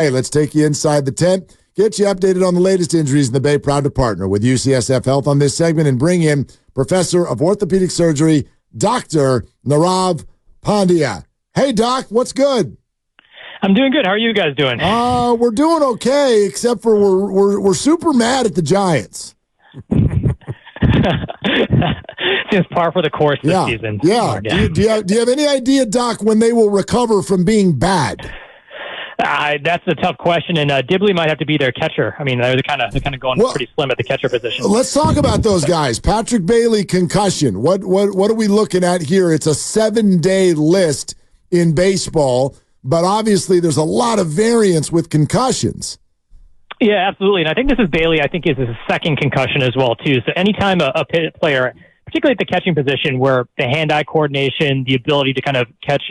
Hey, let's take you inside the tent, get you updated on the latest injuries in the Bay. Proud to partner with UCSF Health on this segment and bring in Professor of Orthopedic Surgery, Dr. Nirav Pandya. Hey, Doc, what's good? I'm doing good. How are you guys doing? We're doing okay, except for we're super mad at the Giants. Seems par for the course this season. Yeah. Do you have any idea, Doc, when they will recover from being bad? That's a tough question, and Dibley might have to be their catcher. I mean, they're kind of going pretty slim at the catcher position. Let's talk about those guys. Patrick Bailey, concussion. What are we looking at here? It's a 7-day list in baseball, but obviously there's a lot of variance with concussions. Yeah, absolutely. And I think this is Bailey. I think is his second concussion as well, too. So anytime a player, particularly at the catching position, where the hand-eye coordination, the ability to kind of catch,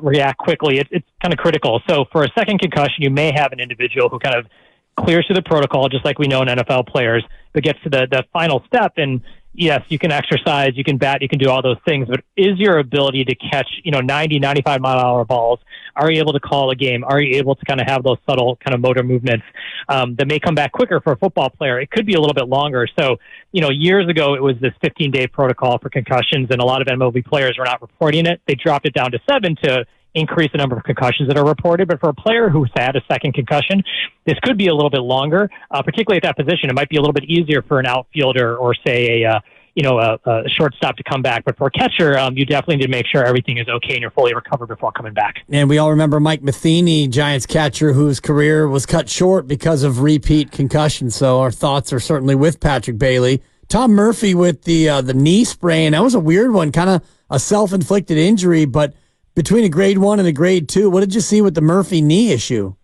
react quickly, it's kind of critical. So for a second concussion, you may have an individual who kind of clears through the protocol, just like we know in NFL players, but gets to the final step. And yes, you can exercise, you can bat, you can do all those things, but is your ability to catch, 90, 95 mile an hour balls? Are you able to call a game? Are you able to kind of have those subtle kind of motor movements that may come back quicker for a football player? It could be a little bit longer. So, years ago, it was this 15-day protocol for concussions, and a lot of MLB players were not reporting it. They dropped it down to 7 to increase the number of concussions that are reported. But for a player who's had a second concussion, this could be a little bit longer, particularly at that position. It might be a little bit easier for an outfielder or, say, a shortstop to come back. But for a catcher, you definitely need to make sure everything is okay and you're fully recovered before coming back. And we all remember Mike Matheny, Giants catcher, whose career was cut short because of repeat concussion. So our thoughts are certainly with Patrick Bailey. Tom Murphy with the knee sprain. That was a weird one, kind of a self-inflicted injury, but between a grade 1 and a grade 2, what did you see with the Murphy knee issue?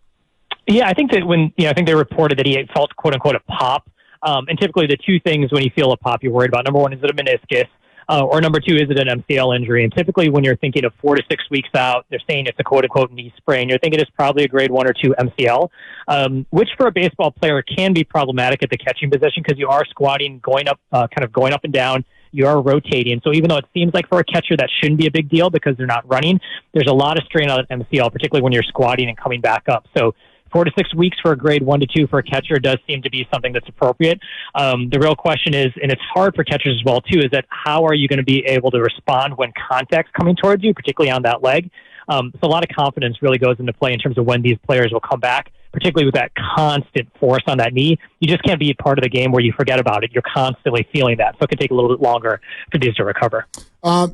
Yeah, I think that I think they reported that he felt, quote unquote, a pop. And typically the two things when you feel a pop you're worried about, number one, is it a meniscus? Or number two, is it an MCL injury? And typically when you're thinking of 4 to 6 weeks out, they're saying it's a quote-unquote knee sprain. You're thinking it's probably a grade 1 or 2 MCL, which for a baseball player can be problematic at the catching position because you are squatting, going up and down. You are rotating. So even though it seems like for a catcher that shouldn't be a big deal because they're not running, there's a lot of strain on an MCL, particularly when you're squatting and coming back up. So 4 to 6 weeks for a grade 1 to 2 for a catcher does seem to be something that's appropriate. The real question is, and it's hard for catchers as well too, is that how are you going to be able to respond when contact's coming towards you, particularly on that leg? So a lot of confidence really goes into play in terms of when these players will come back, particularly with that constant force on that knee. You just can't be part of the game where you forget about it. You're constantly feeling that. So it can take a little bit longer for these to recover.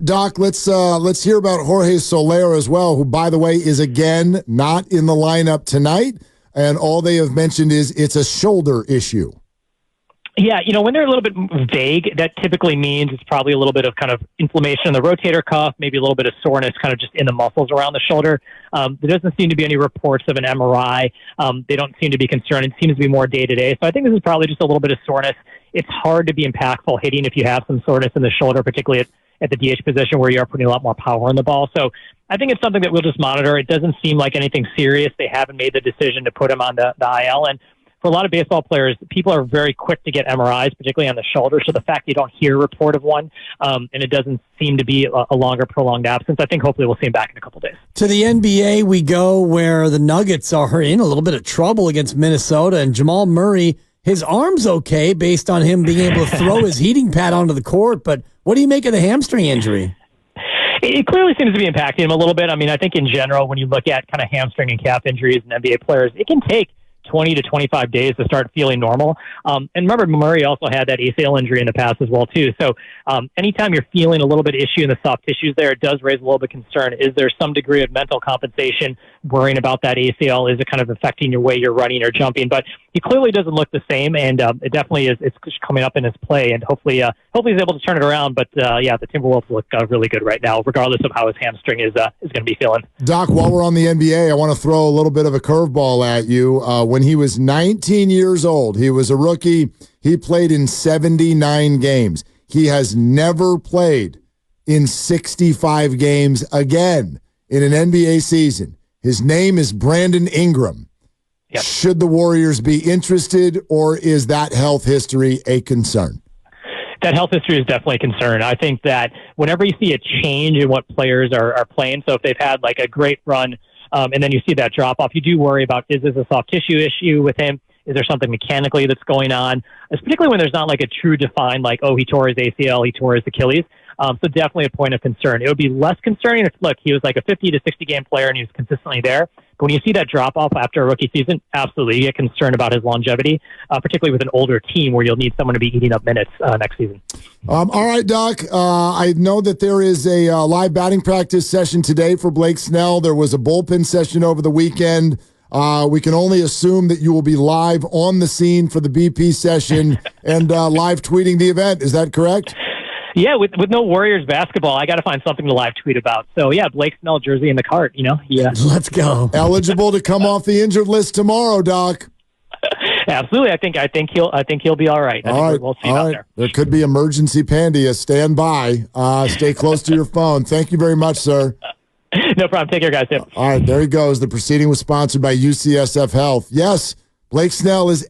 Doc, let's hear about Jorge Soler as well, who, by the way, is again not in the lineup tonight. And all they have mentioned is it's a shoulder issue. Yeah, when they're a little bit vague, that typically means it's probably a little bit of kind of inflammation in the rotator cuff, maybe a little bit of soreness kind of just in the muscles around the shoulder. There doesn't seem to be any reports of an MRI. They don't seem to be concerned. It seems to be more day-to-day. So I think this is probably just a little bit of soreness. It's hard to be impactful hitting if you have some soreness in the shoulder, particularly at the DH position where you are putting a lot more power on the ball. So I think it's something that we'll just monitor. It doesn't seem like anything serious. They haven't made the decision to put him on the IL. And for a lot of baseball players, people are very quick to get MRIs, particularly on the shoulder. So the fact you don't hear a report of one, and it doesn't seem to be a longer, prolonged absence, I think hopefully we'll see him back in a couple days. To the NBA we go, where the Nuggets are in a little bit of trouble against Minnesota, and Jamal Murray, his arm's okay based on him being able to throw his heating pad onto the court, but what do you make of the hamstring injury? It clearly seems to be impacting him a little bit. I mean, I think in general, when you look at kind of hamstring and calf injuries in NBA players, it can take 20 to 25 days to start feeling normal. And remember, Murray also had that ACL injury in the past as well, too. So anytime you're feeling a little bit issue in the soft tissues there, it does raise a little bit of concern. Is there some degree of mental compensation, worrying about that ACL? Is it kind of affecting your way you're running or jumping? But he clearly doesn't look the same, and it definitely is. It's coming up in his play, and hopefully he's able to turn it around. But the Timberwolves look really good right now, regardless of how his hamstring is going to be feeling. Doc, while we're on the NBA, I want to throw a little bit of a curveball at you. When he was 19 years old, he was a rookie. He played in 79 games. He has never played in 65 games again in an NBA season. His name is Brandon Ingram. Yep. Should the Warriors be interested, or is that health history a concern? That health history is definitely a concern. I think that whenever you see a change in what players are playing, so if they've had like a great run and then you see that drop off, you do worry about, is this a soft tissue issue with him? Is there something mechanically that's going on? It's particularly when there's not like a true defined, like, oh, he tore his ACL, he tore his Achilles. So definitely a point of concern. It would be less concerning if, look, he was like a 50 to 60 game player and he was consistently there. But when you see that drop off after a rookie season, absolutely, you get concerned about his longevity, particularly with an older team where you'll need someone to be eating up minutes next season. All right, Doc. I know that there is a live batting practice session today for Blake Snell. There was a bullpen session over the weekend. We can only assume that you will be live on the scene for the BP session and live tweeting the event. Is that correct? Yeah, with no Warriors basketball, I got to find something to live tweet about. So, yeah, Blake Snell jersey in the cart, Yeah. Let's go. Eligible to come off the injured list tomorrow, Doc. Absolutely. I think he'll be all right. We'll see him out there. There could be emergency Pandya. Stand by. Stay close to your phone. Thank you very much, sir. No problem. Take care, guys. All right, there he goes. The proceeding was sponsored by UCSF Health. Yes, Blake Snell is